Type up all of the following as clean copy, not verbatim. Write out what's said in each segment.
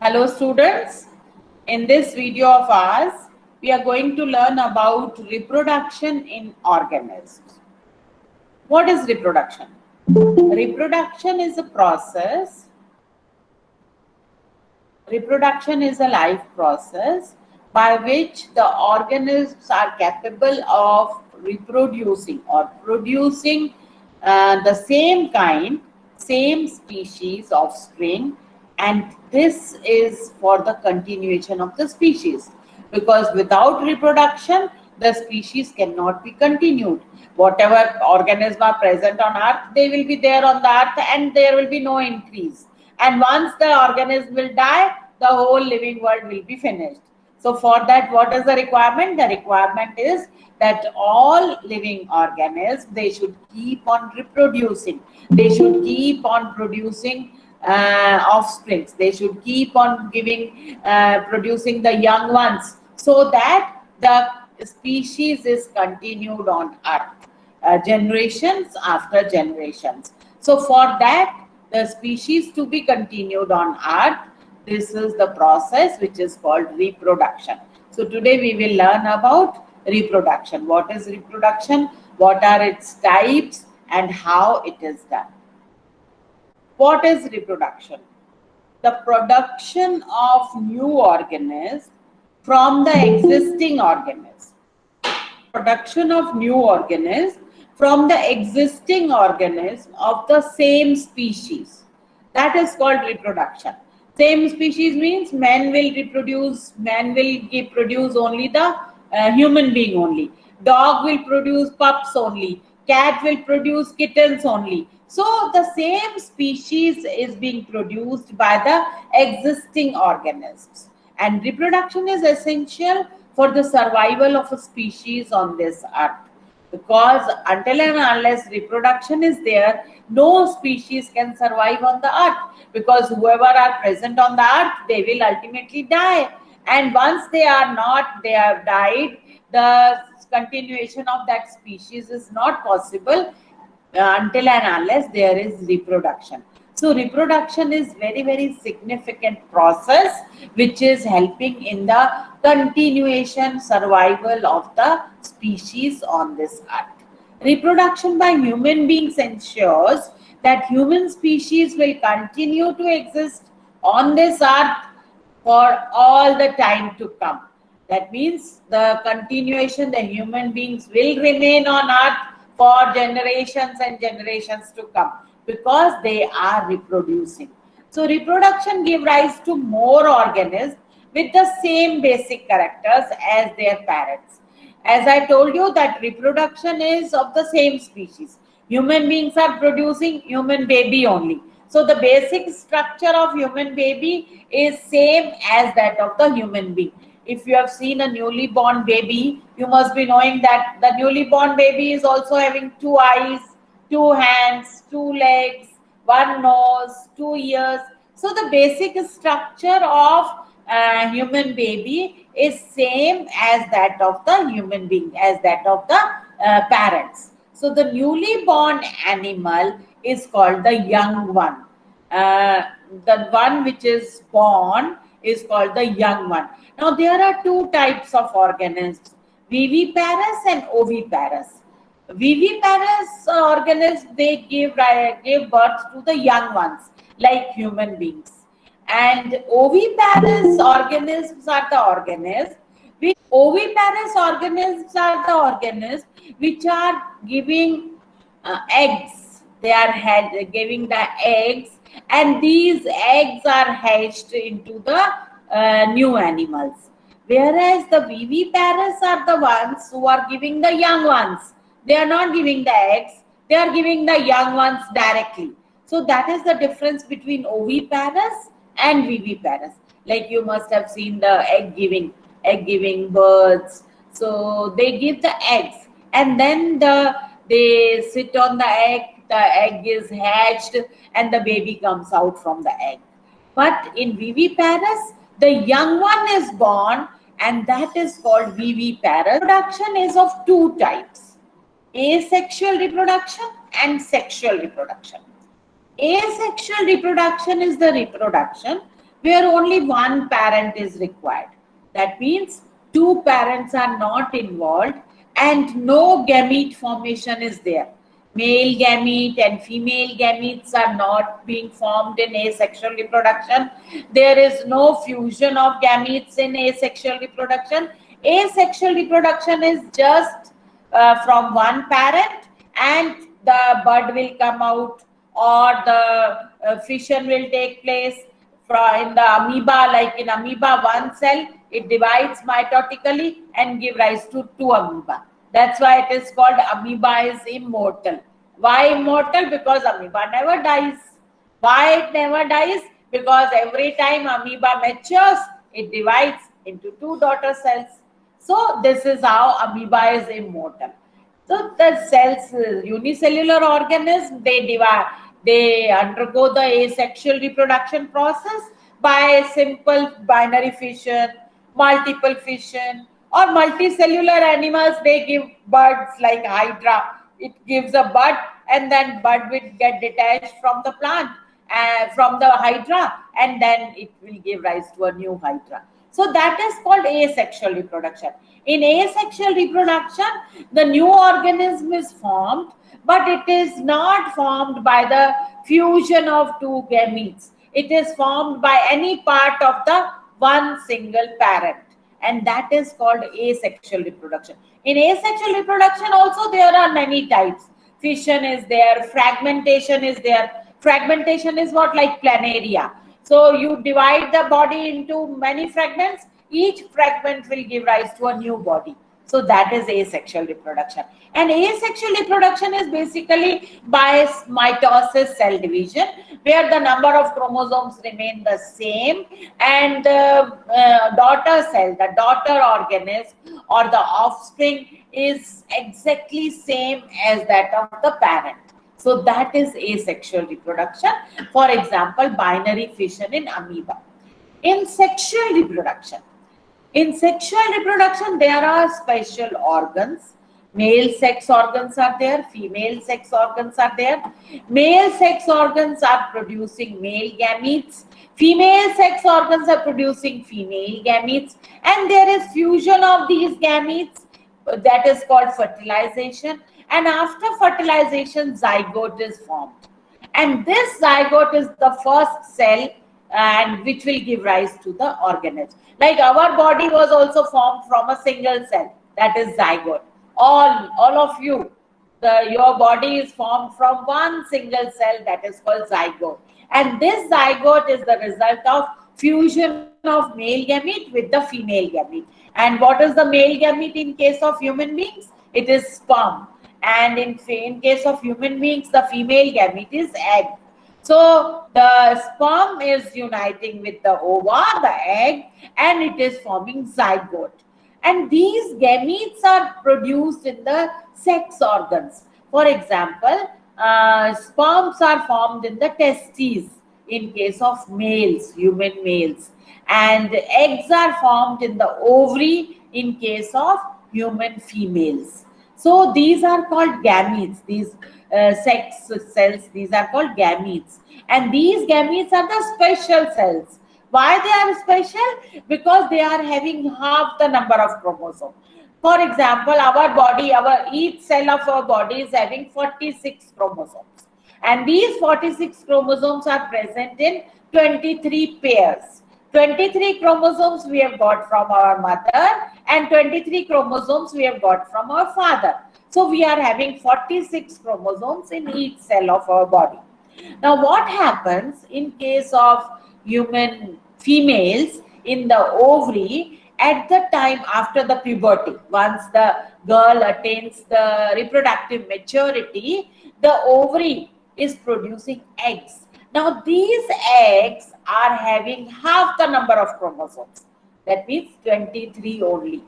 Hello students, in this video of ours, we are going to learn about reproduction in organisms. What is reproduction? Reproduction is a process, reproduction is a life process by which the organisms are capable of reproducing or producing the same kind, same species offspring, and this is for the continuation of the species, because without reproduction the species cannot be continued. Whatever organisms are present on earth, they will be there on the earth and there will be no increase, and once the organism will die, the whole living world will be finished. So for that, what is the requirement? The requirement is that all living organisms, they should keep on reproducing. They should keep on producing offsprings. They should keep on producing the young ones, so that the species is continued on earth, generations after generations. So for that, the species to be continued on earth, this is the process which is called reproduction. So today we will learn about reproduction. What is reproduction? What are its types and how it is done? What is reproduction? The production of new organisms from the existing organisms. Production of new organisms from the existing organism of the same species. That is called reproduction. Same species means man will produce only the human being only. Dog will produce pups only. Cat will produce kittens only. So the same species is being produced by the existing organisms. And reproduction is essential for the survival of a species on this earth. Because until and unless reproduction is there, no species can survive on the earth. Because whoever are present on the earth, they will ultimately die. And once they are not, they have died, the continuation of that species is not possible until and unless there is reproduction. So reproduction is very significant process which is helping in the continuation survival of the species on this earth. Reproduction by human beings ensures that human species will continue to exist on this earth for all the time to come. That means the continuation, the human beings will remain on earth for generations and generations to come, because they are reproducing. So reproduction gives rise to more organisms with the same basic characters as their parents. As I told you that reproduction is of the same species. Human beings are producing human baby only. So the basic structure of human baby is same as that of the human being. If you have seen a newly born baby, you must be knowing that the newly born baby is also having 2 eyes, 2 hands, 2 legs, 1 nose, 2 ears. So the basic structure of human baby is same as that of the human being, as that of the parents. So the newly born animal is called the young one. The one which is born is called the young one. Now there are 2 types of organisms, viviparous and oviparous. Viviparous organisms, they give birth to the young ones like human beings, and oviparous organisms are the organisms which are giving eggs. They are giving the eggs, and these eggs are hatched into the new animals. Whereas the viviparous are the ones who are giving the young ones. They are not giving the eggs, they are giving the young ones directly. So that is the difference between oviparous and viviparous. Like you must have seen the egg giving birds. So they give the eggs, and then they sit on the egg is hatched, and the baby comes out from the egg. But in viviparous, the young one is born, and that is called viviparous. Reproduction is of 2 types: asexual reproduction and sexual reproduction. Asexual reproduction is the reproduction where only one parent is required. That means two parents are not involved and no gamete formation is there. Male gamete and female gametes are not being formed in asexual reproduction. There is no fusion of gametes in asexual reproduction. Asexual reproduction is just from one parent, and the bud will come out, or the fission will take place in the amoeba. Like in amoeba, one cell, it divides mitotically and give rise to two amoeba. That's why it is called amoeba is immortal. Why immortal? Because amoeba never dies. Why it never dies? Because every time amoeba matures, it divides into two daughter cells. So this is how amoeba is immortal. So the cells, unicellular organisms, they divide, they undergo the asexual reproduction process by simple binary fission, multiple fission, or multicellular animals. They give buds like Hydra. It gives a bud, and then bud will get detached from the plant, from the Hydra, and then it will give rise to a new Hydra. So that is called asexual reproduction. In asexual reproduction, the new organism is formed, but it is not formed by the fusion of two gametes. It is formed by any part of the one single parent, and that is called asexual reproduction. In asexual reproduction also there are many types. Fission is there, fragmentation is there. Fragmentation is what, like planaria. So you divide the body into many fragments. Each fragment will give rise to a new body. So that is asexual reproduction. And asexual reproduction is basically by mitosis, cell division, where the number of chromosomes remain the same, and the daughter cell, the daughter organism or the offspring is exactly same as that of the parent. So that is asexual reproduction. For example, binary fission in amoeba. In sexual reproduction, there are special organs. Male sex organs are there, female sex organs are there. Male sex organs are producing male gametes. Female sex organs are producing female gametes. And there is fusion of these gametes, that is called fertilization. And after fertilization, zygote is formed. And this zygote is the first cell, and which will give rise to the organism. Like our body was also formed from a single cell, that is zygote. All of you, your body is formed from one single cell, that is called zygote. And this zygote is the result of fusion of male gamete with the female gamete. And what is the male gamete in case of human beings? It is sperm. And in case of human beings, the female gamete is egg. So the sperm is uniting with the ova, the egg, and it is forming zygote. And these gametes are produced in the sex organs. For example, sperms are formed in the testes in case of males, human males. And eggs are formed in the ovary in case of human females. So these are called gametes, these sex cells, these are called gametes. And these gametes are the special cells. Why they are special? Because they are having half the number of chromosomes. For example, our body, each cell of our body is having 46 chromosomes. And these 46 chromosomes are present in 23 pairs. 23 chromosomes we have got from our mother, and 23 chromosomes we have got from our father. So we are having 46 chromosomes in each cell of our body. Now what happens in case of human females in the ovary at the time after the puberty? Once the girl attains the reproductive maturity, the ovary is producing eggs. Now these eggs are having half the number of chromosomes. That means 23 only.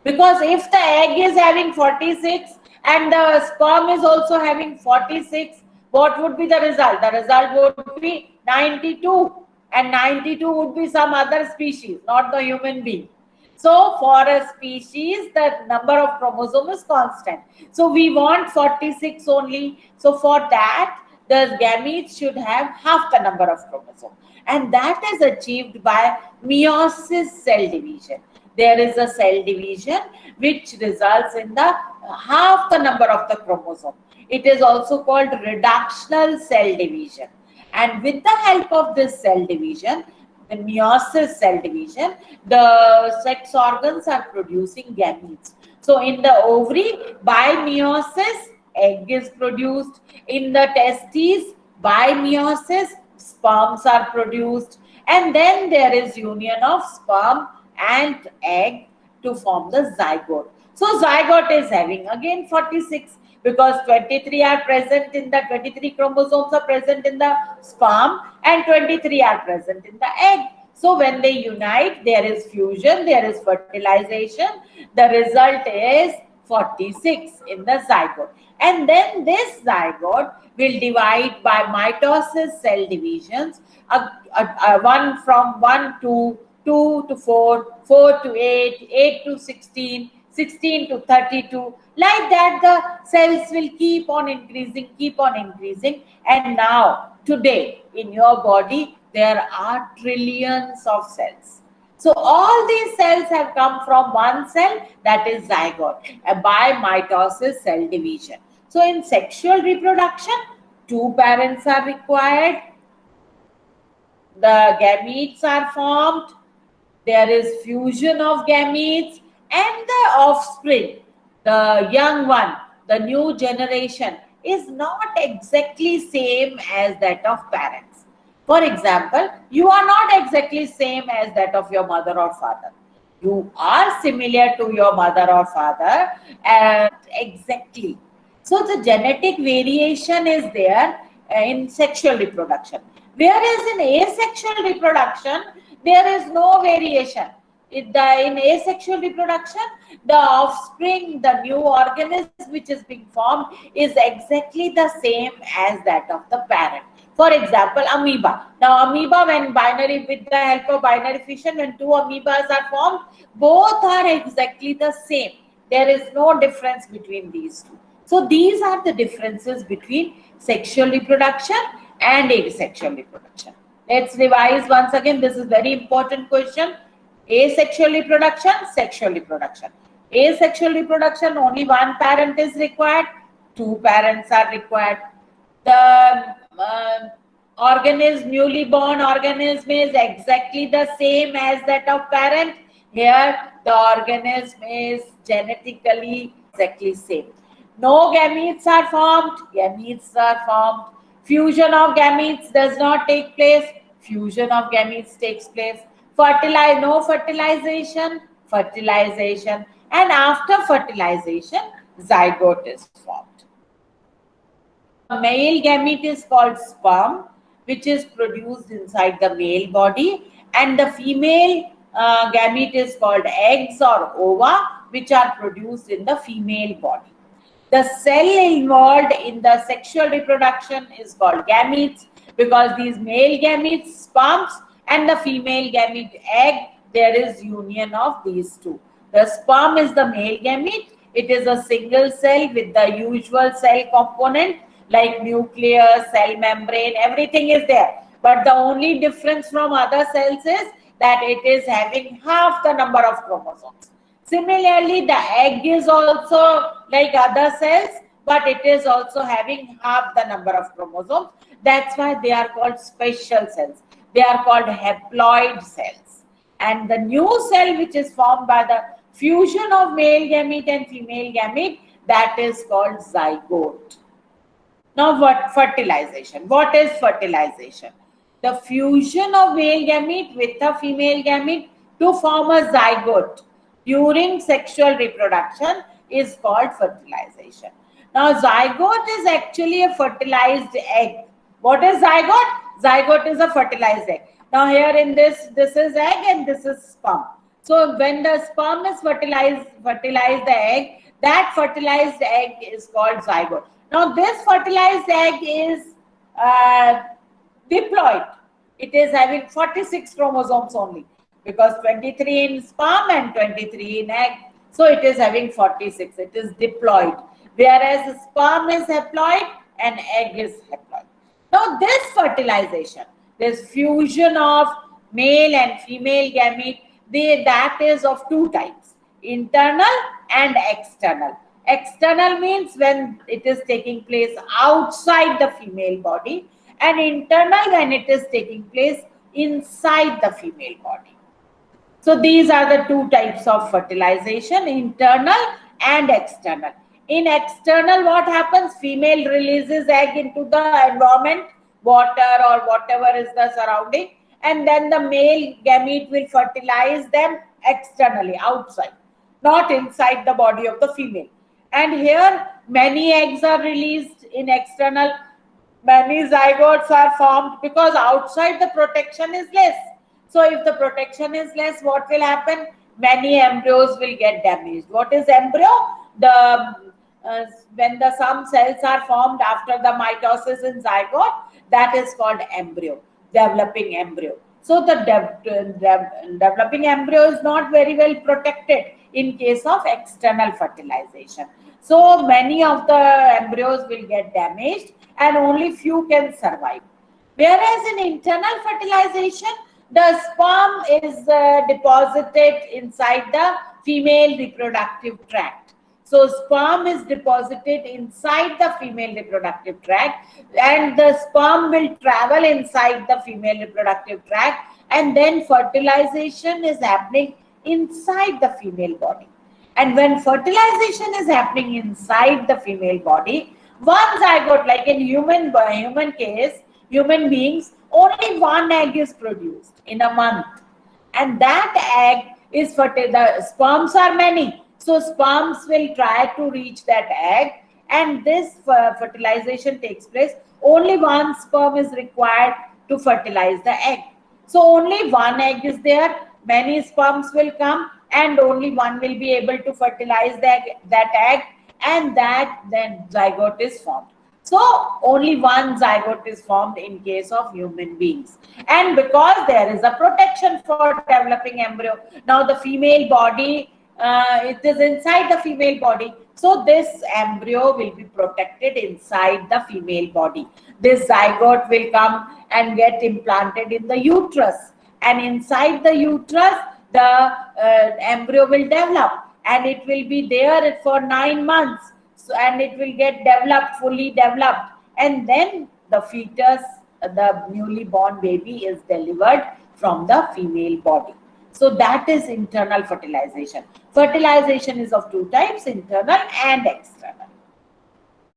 Because if the egg is having 46 and the sperm is also having 46, what would be the result? The result would be 92. And 92 would be some other species, not the human being. So for a species, the number of chromosomes is constant. So we want 46 only. So for that, the gametes should have half the number of chromosomes. and that is achieved by meiosis cell division. There is a cell division which results in the half the number of the chromosome. It is also called reductional cell division. And with the help of this cell division, the meiosis cell division, the sex organs are producing gametes. So in the ovary, by meiosis, egg is produced. In the testes, by meiosis, sperms are produced. And then there is union of sperm and egg to form the zygote. So zygote is having again 46, because 23 are present in the 23 chromosomes are present in the sperm and 23 are present in the egg. So when they unite, there is fusion, there is fertilization. The result is 46 in the zygote. And then this zygote will divide by mitosis cell divisions, one from 1 to 2 to 4, 4 to 8, 8 to 16, 16 to 32. Like that, the cells will keep on increasing. And now, today, in your body, there are trillions of cells. So all these cells have come from one cell, that is zygote, by mitosis cell division. So in sexual reproduction, two parents are required. The gametes are formed. There is fusion of gametes, and the offspring, the young one, the new generation, is not exactly same as that of parents. For example, you are not exactly same as that of your mother or father. You are similar to your mother or father, exactly. So the genetic variation is there in sexual reproduction. Whereas in asexual reproduction, there is no variation. In asexual reproduction, the offspring, the new organism which is being formed, is exactly the same as that of the parent. For example, amoeba. Now, amoeba, when with the help of binary fission, when two amoebas are formed, both are exactly the same. There is no difference between these two. So these are the differences between sexual reproduction and asexual reproduction. Let's revise once again. This is very important question. Asexual reproduction, sexual reproduction. Asexual reproduction, only one parent is required. Two parents are required. The newly born organism is exactly the same as that of parent. Here, the organism is genetically exactly same. No gametes are formed. Gametes are formed. Fusion of gametes does not take place. Fusion of gametes takes place. No fertilization. Fertilization. And after fertilization, zygote is formed. Male gamete is called sperm, which is produced inside the male body, and the female gamete is called eggs or ova, which are produced in the female body. The cell involved in the sexual reproduction is called gametes, because these male gametes, sperms, and the female gamete, egg, there is union of these two. The sperm is the male gamete. It is a single cell with the usual cell component like nucleus, cell membrane, everything is there. But the only difference from other cells is that it is having half the number of chromosomes. Similarly, the egg is also like other cells, but it is also having half the number of chromosomes. That's why they are called special cells. They are called haploid cells. And the new cell which is formed by the fusion of male gamete and female gamete, that is called zygote. Now, fertilization? What is fertilization? The fusion of male gamete with a female gamete to form a zygote during sexual reproduction is called fertilization. Now, zygote is actually a fertilized egg. What is zygote? Zygote is a fertilized egg. Now, here in this is egg and this is sperm. So, when the sperm is fertilized the egg, that fertilized egg is called zygote. Now, this fertilized egg is diploid. It is having 46 chromosomes only, because 23 in sperm and 23 in egg. So, it is having 46. It is diploid. Whereas sperm is haploid and egg is haploid. Now, this fertilization, There's fusion of male and female gamete. That is of two types, internal and external. External means when it is taking place outside the female body, and internal when it is taking place inside the female body. So these are the two types of fertilization, internal and external. In external, what happens? Female releases egg into the environment, water or whatever is the surrounding, and then the male gamete will fertilize them externally, outside, not inside the body of the female. And here many eggs are released in external, many zygotes are formed, because outside the protection is less. So if the protection is less, what will happen? Many embryos will get damaged. What is embryo? When some cells are formed after the mitosis in zygote, that is called embryo, developing embryo. So the developing embryo is not very well protected in case of external fertilization. So many of the embryos will get damaged and only few can survive. Whereas in internal fertilization, the sperm is deposited inside the female reproductive tract. So sperm is deposited inside the female reproductive tract, and the sperm will travel inside the female reproductive tract, and then fertilization is happening inside the female body. And when fertilization is happening inside the female body, one zygote, like in human case, human beings, only one egg is produced in a month, and that egg is fertile. The sperms are many, so sperms will try to reach that egg, and this fertilization takes place. Only one sperm is required to fertilize the egg. So only one egg is there, many sperms will come, and only one will be able to fertilize that egg, and that then zygote is formed. So only one zygote is formed in case of human beings. And because there is a protection for developing embryo, now the female body, it is inside the female body. So this embryo will be protected inside the female body. This zygote will come and get implanted in the uterus. And inside the uterus, the embryo will develop, and it will be there for 9 months. So, and it will get developed, fully developed, and then the fetus, the newly born baby, is delivered from the female body. So that is internal fertilization. Fertilization is of two types, internal and external.